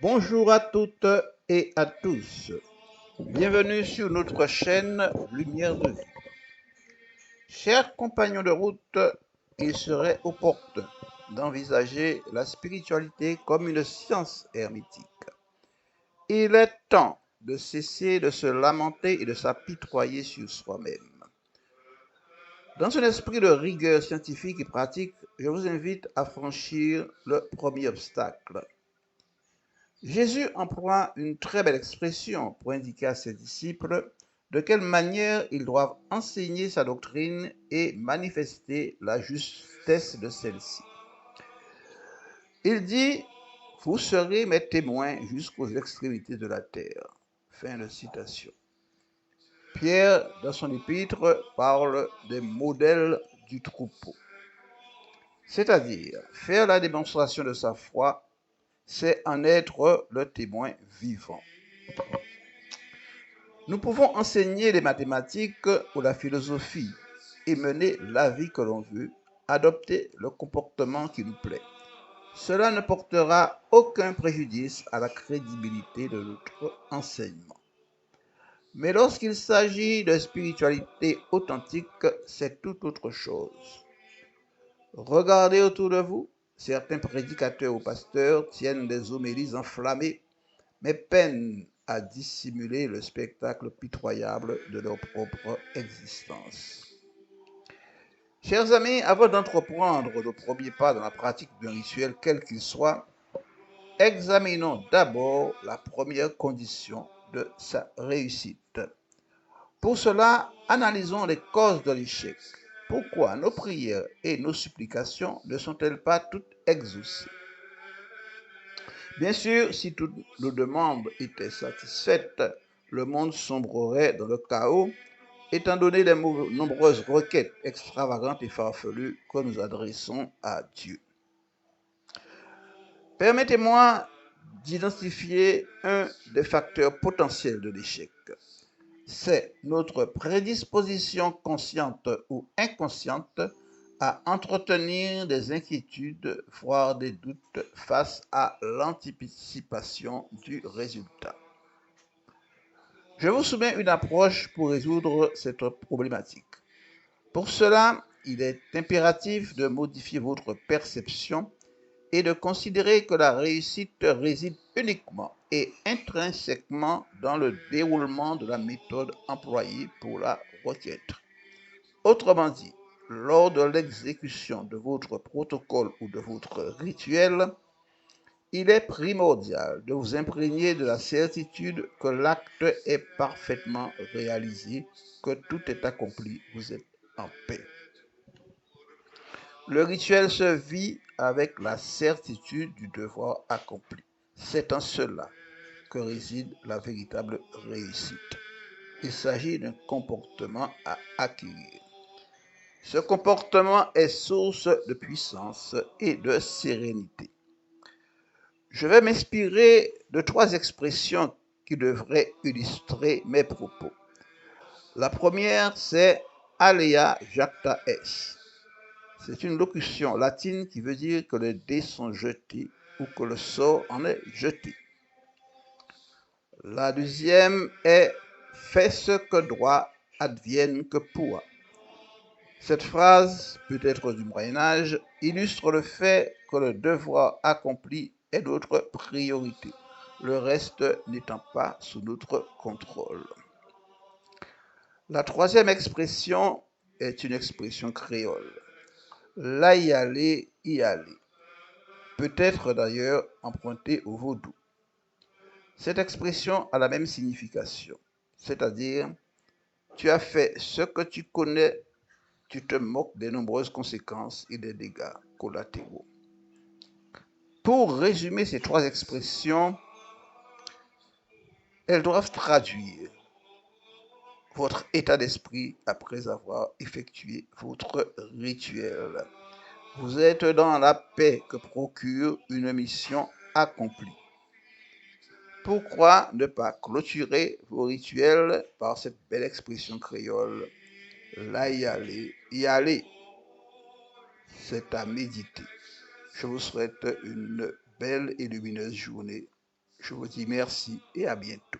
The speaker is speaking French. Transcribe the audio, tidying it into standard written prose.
Bonjour à toutes et à tous. Bienvenue sur notre chaîne Lumière de vie. Chers compagnons de route, il serait opportun d'envisager la spiritualité comme une science hermétique. Il est temps de cesser de se lamenter et de s'apitoyer sur soi-même. Dans un esprit de rigueur scientifique et pratique, je vous invite à franchir le premier obstacle. Jésus emploie une très belle expression pour indiquer à ses disciples de quelle manière ils doivent enseigner sa doctrine et manifester la justesse de celle-ci. Il dit, vous serez mes témoins jusqu'aux extrémités de la terre. Fin de citation. Pierre, dans son épître, parle des modèles du troupeau. C'est-à-dire, faire la démonstration de sa foi, c'est en être le témoin vivant. Nous pouvons enseigner les mathématiques ou la philosophie et mener la vie que l'on veut, adopter le comportement qui nous plaît. Cela ne portera aucun préjudice à la crédibilité de notre enseignement. Mais lorsqu'il s'agit de spiritualité authentique, c'est tout autre chose. Regardez autour de vous, certains prédicateurs ou pasteurs tiennent des homélies enflammées, mais peinent à dissimuler le spectacle pitoyable de leur propre existence. Chers amis, avant d'entreprendre le premier pas dans la pratique d'un rituel quel qu'il soit, examinons d'abord la première condition de sa réussite. Pour cela, analysons les causes de l'échec. Pourquoi nos prières et nos supplications ne sont-elles pas toutes exaucées? Bien sûr, si toutes nos demandes étaient satisfaites, le monde sombrerait dans le chaos, étant donné les nombreuses requêtes extravagantes et farfelues que nous adressons à Dieu. Permettez-moi d'identifier un des facteurs potentiels de l'échec. C'est notre prédisposition consciente ou inconsciente à entretenir des inquiétudes, voire des doutes face à l'anticipation du résultat. Je vous soumets une approche pour résoudre cette problématique. Pour cela, il est impératif de modifier votre perception et de considérer que la réussite réside uniquement et intrinsèquement dans le déroulement de la méthode employée pour la requête. Autrement dit, lors de l'exécution de votre protocole ou de votre rituel, il est primordial de vous imprégner de la certitude que l'acte est parfaitement réalisé, que tout est accompli, vous êtes en paix. Le rituel se vit avec la certitude du devoir accompli. C'est en cela que réside la véritable réussite. Il s'agit d'un comportement à acquérir. Ce comportement est source de puissance et de sérénité. Je vais m'inspirer de trois expressions qui devraient illustrer mes propos. La première, c'est alea jacta est. C'est une locution latine qui veut dire que les dés sont jetés ou que le sort en est jeté. La deuxième est fais ce que doit, advienne que pourra. Cette phrase, peut-être du Moyen-Âge, illustre le fait que le devoir accompli est notre priorité, le reste n'étant pas sous notre contrôle. La troisième expression est une expression créole. Là y aller, peut-être d'ailleurs empruntée au vaudou. Cette expression a la même signification, c'est-à-dire tu as fait ce que tu connais, tu te moques des nombreuses conséquences et des dégâts collatéraux. Pour résumer ces trois expressions, elles doivent traduire votre état d'esprit après avoir effectué votre rituel. Vous êtes dans la paix que procure une mission accomplie. Pourquoi ne pas clôturer vos rituels par cette belle expression créole? Là y aller, c'est à méditer. Je vous souhaite une belle et lumineuse journée. Je vous dis merci et à bientôt.